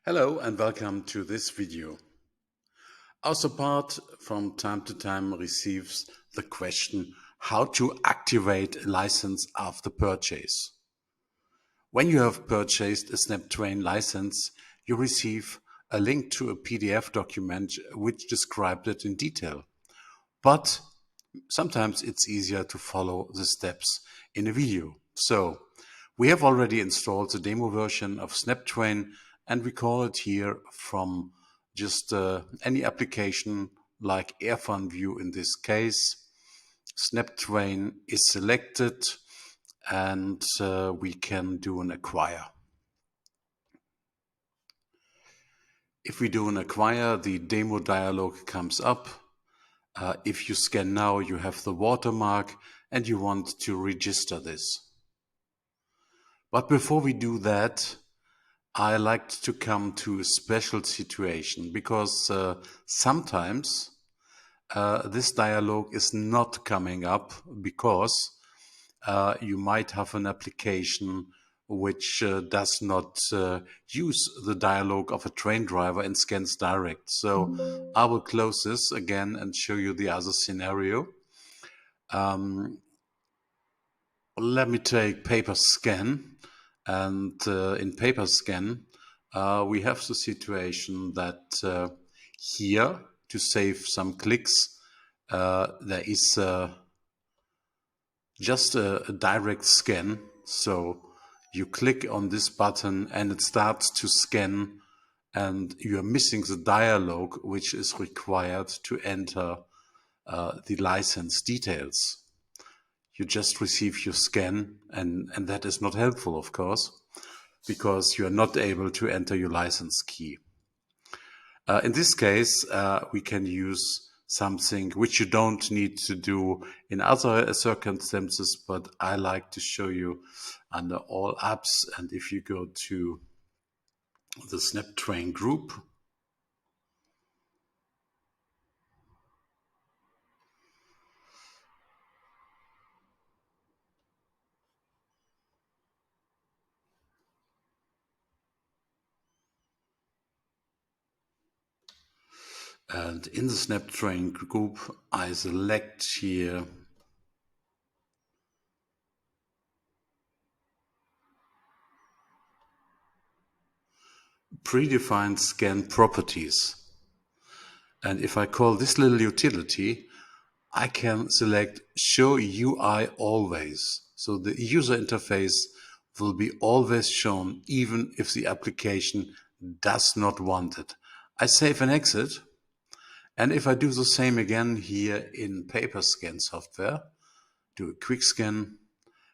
Hello and welcome to this video. Our support from time to time receives the question how to activate a license after purchase. When you have purchased a SnapTwain license, you receive a link to a PDF document which describes it in detail. But sometimes it's easier to follow the steps in a video. So we have already installed the demo version of SnapTwain and we call it here from just any application like Airfun View in this case. SnapTwain is selected and we can do an acquire. If we do an acquire, the demo dialog comes up. If you scan now, you have the watermark and you want to register this. But before we do that, I like to come to a special situation because sometimes this dialog is not coming up because you might have an application which does not use the dialog of a TWAIN driver and scans direct. So I will close this again and show you the other scenario. Let me take paper scan. And in paper scan, we have the situation that here, to save some clicks, there is just a direct scan. So you click on this button and it starts to scan, and you are missing the dialog which is required to enter the license details. You just receive your scan, and that is not helpful, of course, because you are not able to enter your license key. In this case, we can use something which you don't need to do in other circumstances, but I like to show you under all apps. And if you go to the SnapTwain group, and in the SnapTwain group, I select here predefined scan properties. And if I call this little utility, I can select show UI always. So the user interface will be always shown even if the application does not want it. I save and exit. And if I do the same again here in paper scan software, do a quick scan,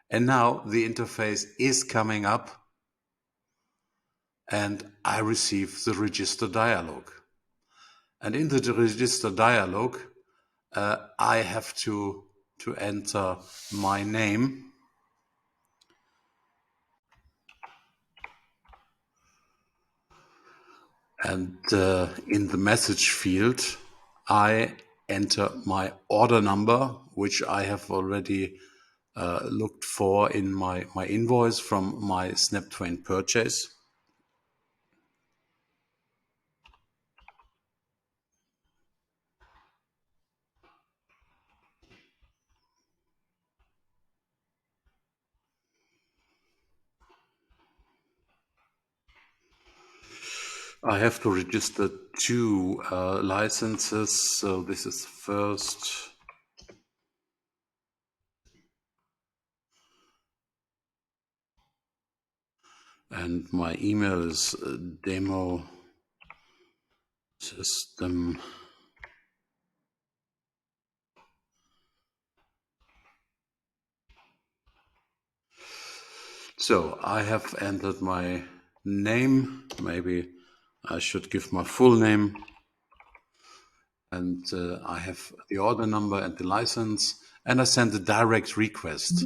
and now the interface is coming up and I receive the register dialog. And in the register dialog, I have to enter my name. And in the message field, I enter my order number, which I have already looked for in my invoice from my SnapTwain purchase. I have to register two licenses, so this is first. And my email is demo system. So I have entered my name. Maybe I should give my full name. And I have the order number and the license, and I send a direct request.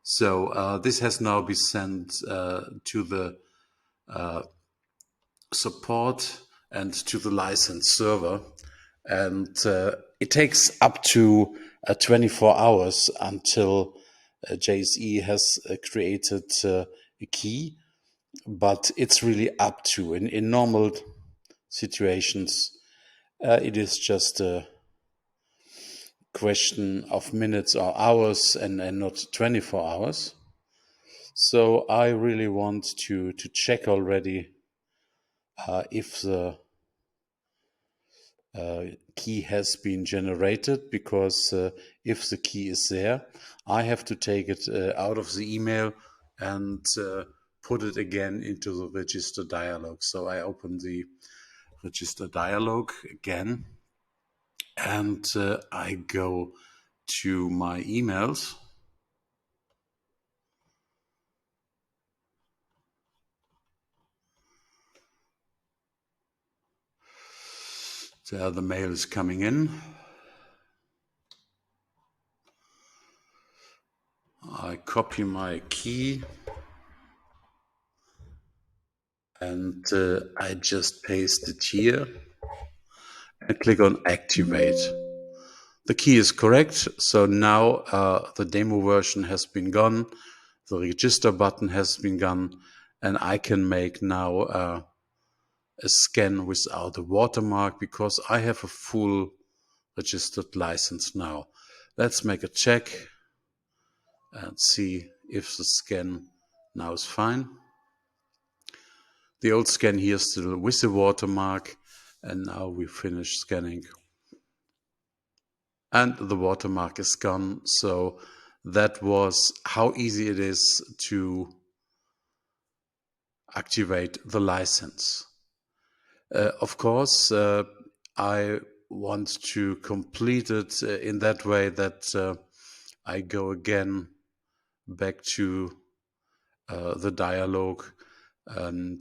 So this has now been sent to the support and to the license server. And it takes up to 24 hours until JSE has created a key. but it's really up to. In normal situations, it is just a question of minutes or hours and not 24 hours. So I really want to check already if the key has been generated, because if the key is there, I have to take it out of the email and put it again into the register dialog. So I open the register dialog again, and I go to my emails. There the mail is coming in. I copy my key and I just paste it here and click on activate. The key is correct, so now the demo version has been gone, the register button has been gone, and I can make now a scan without a watermark, because I have a full registered license now. Let's make a check and see if the scan now is fine. The old scan here is still with the watermark, and now we finish scanning. And the watermark is gone. So that was how easy it is to activate the license. Of course, I want to complete it in that way that I go again back to the dialog and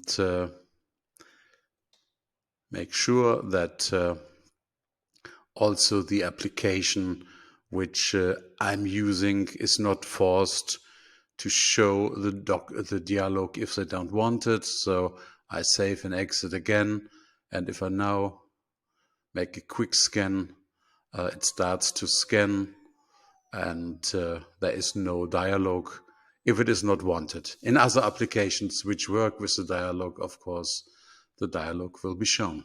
make sure that also the application which I'm using is not forced to show the dialog if they don't want it. So I save and exit again, and if I now make a quick scan, it starts to scan, and there is no dialog if it is not wanted. In other applications which work with the dialog, of course, the dialog will be shown.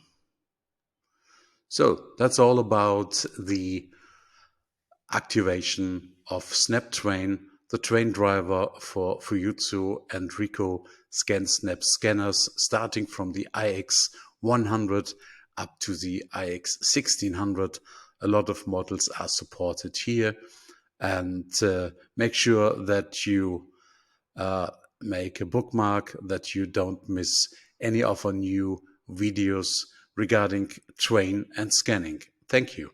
So that's all about the activation of SnapTwain, the TWAIN driver for Fujitsu and Ricoh SnapScan scanners, starting from the iX100 up to the iX1600. A lot of models are supported here, and make sure that you make a bookmark, that you don't miss any of our new videos regarding TWAIN and scanning. Thank you.